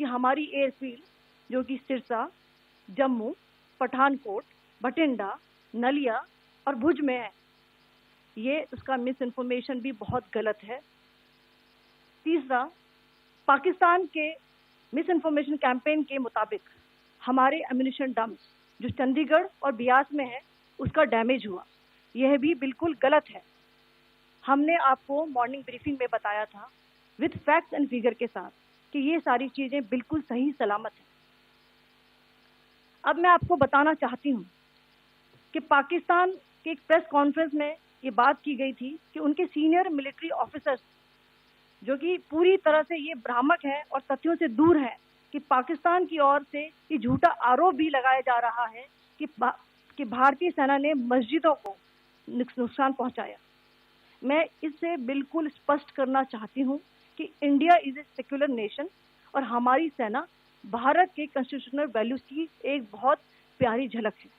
कि हमारी एयरफील्ड जो कि सिरसा, जम्मू, पठानकोट, बठिंडा, नलिया और भुज में है, ये उसका मिस इन्फॉर्मेशन भी बहुत गलत है। तीसरा, पाकिस्तान के मिस इन्फॉर्मेशन कैंपेन के मुताबिक हमारे एम्यूनिशन डंप्स जो चंडीगढ़ और बियास में है उसका डैमेज हुआ, यह भी बिल्कुल गलत है। हमने आपको मॉर्निंग ब्रीफिंग में बताया था विद फैक्ट्स एंड फिगर के साथ कि ये सारी चीजें बिल्कुल सही सलामत हैं। अब मैं आपको बताना चाहती हूँ कि पाकिस्तान के एक प्रेस कॉन्फ्रेंस में ये बात की गई थी कि उनके सीनियर मिलिट्री ऑफिसर्स जो कि पूरी तरह से ये भ्रामक है और तथ्यों से दूर है कि पाकिस्तान की ओर से ये झूठा आरोप भी लगाया जा रहा है कि भारतीय सेना ने मस्जिदों को नुकसान पहुंचाया। मैं इससे बिल्कुल स्पष्ट करना चाहती हूं कि India is a secular nation और हमारी सेना भारत के कॉन्स्टिट्यूशनल वैल्यूज की एक बहुत प्यारी झलक है।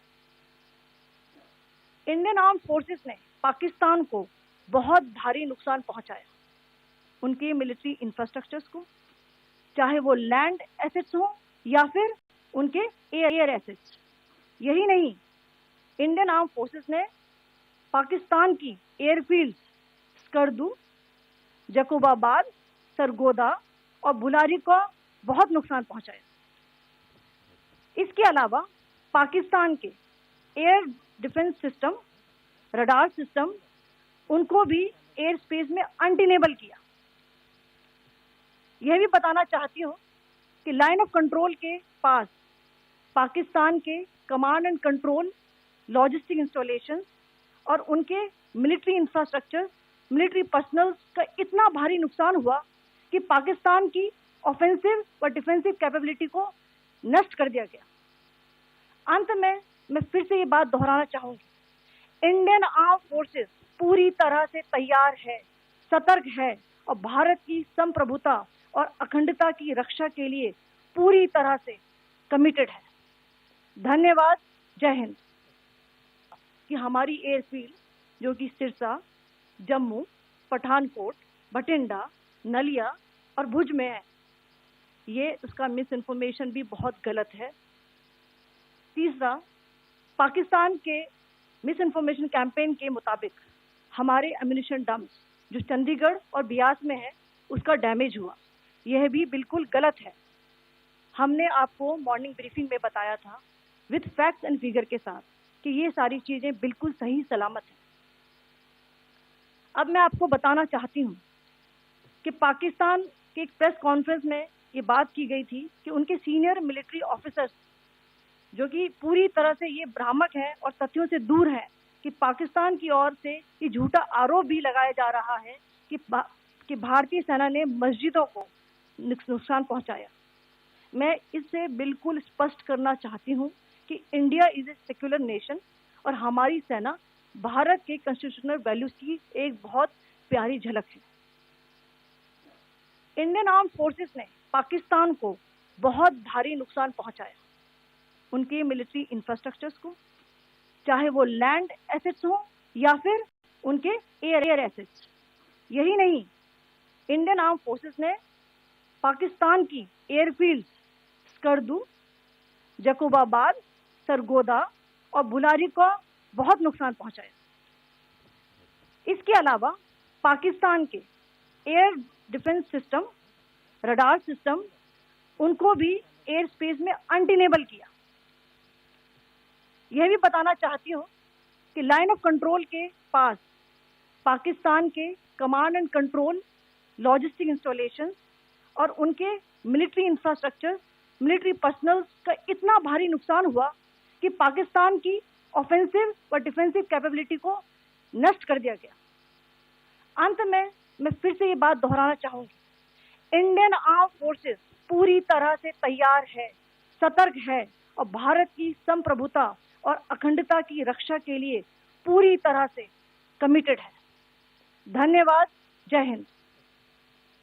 इंडियन आर्म फोर्सेस ने पाकिस्तान को बहुत भारी नुकसान पहुंचाया, उनके मिलिट्री इंफ्रास्ट्रक्चर्स को, चाहे वो लैंड एसेट्स हो या फिर उनके एयर एसेट्स। यही नहीं, इंडियन आर्म फोर्सेस ने पाकिस्तान की एयरफील्ड स्कर्दू, जकोबाबाद, सरगोदा और बुलारी को बहुत नुकसान पहुंचाया। इसके अलावा पाकिस्तान के air defence system, radar system, उनको भी एयर स्पेस में अनटेनेबल किया। यह भी बताना चाहती हूँ कि लाइन ऑफ कंट्रोल के पास पाकिस्तान के command and control, logistic installation और उनके मिलिट्री इंफ्रास्ट्रक्चर, मिलिट्री पर्सनल का इतना भारी नुकसान हुआ कि पाकिस्तान की ऑफेंसिव व डिफेंसिव कैपेबिलिटी को नष्ट कर दिया गया। अंत में मैं फिर से ये बात दोहराना चाहूंगी, इंडियन आर्म फोर्सेस पूरी तरह से तैयार है, सतर्क है और भारत की संप्रभुता और अखंडता की रक्षा के लिए पूरी तरह से कमिटेड है। धन्यवाद। जय हिंद। कि हमारी एयरफील्ड जो कि सिरसा, जम्मू, पठानकोट, बठिंडा, नलिया और भुज में है, ये उसका मिस इन्फॉर्मेशन भी बहुत गलत है। तीसरा, पाकिस्तान के मिस इन्फॉर्मेशन कैंपेन के मुताबिक हमारे एम्यूनिशन डंप्स जो चंडीगढ़ और बियास में है उसका डैमेज हुआ, यह भी बिल्कुल गलत है। हमने आपको मॉर्निंग ब्रीफिंग में बताया था विद फैक्ट्स एंड फिगर के साथ कि ये सारी चीजें बिल्कुल सही सलामत हैं। अब मैं आपको बताना चाहती हूँ कि पाकिस्तान के एक प्रेस कॉन्फ्रेंस में ये बात की गई थी कि उनके सीनियर मिलिट्री ऑफिसर्स जो कि पूरी तरह से ये भ्रामक है और तथ्यों से दूर है कि पाकिस्तान की ओर से ये झूठा आरोप भी लगाया जा रहा है कि भारतीय सेना ने मस्जिदों को नुकसान पहुंचाया। मैं इससे बिल्कुल स्पष्ट करना चाहती हूँ कि India is a secular nation और हमारी सेना भारत के कॉन्स्टिट्यूशनल वैल्यूज की एक बहुत प्यारी झलक है। इंडियन आर्म फोर्सेस ने पाकिस्तान को बहुत भारी नुकसान पहुंचाया, उनके मिलिट्री इंफ्रास्ट्रक्चर्स को, चाहे वो लैंड एसेट्स हो या फिर उनके एयर एसेट्स। यही नहीं, इंडियन आर्म फोर्सेस ने पाकिस्तान की एयरफील्ड स्कर्दू, जकोबाबाद, सरगोदा और बुलारी को बहुत नुकसान पहुंचाया। इसके अलावा पाकिस्तान के air defence system, radar system, उनको भी एयर स्पेस में अनटेनेबल किया। यह भी बताना चाहती हूँ कि लाइन ऑफ कंट्रोल के पास पाकिस्तान के command and control, logistic installation और उनके मिलिट्री इंफ्रास्ट्रक्चर, मिलिट्री पर्सनल का इतना भारी नुकसान हुआ कि पाकिस्तान की ऑफेंसिव व डिफेंसिव कैपेबिलिटी को नष्ट कर दिया गया। अंत में मैं फिर से ये बात दोहराना चाहूंगी, इंडियन आर्म फोर्सेस पूरी तरह से तैयार है, सतर्क है और भारत की संप्रभुता और अखंडता की रक्षा के लिए पूरी तरह से कमिटेड है। धन्यवाद। जय हिंद।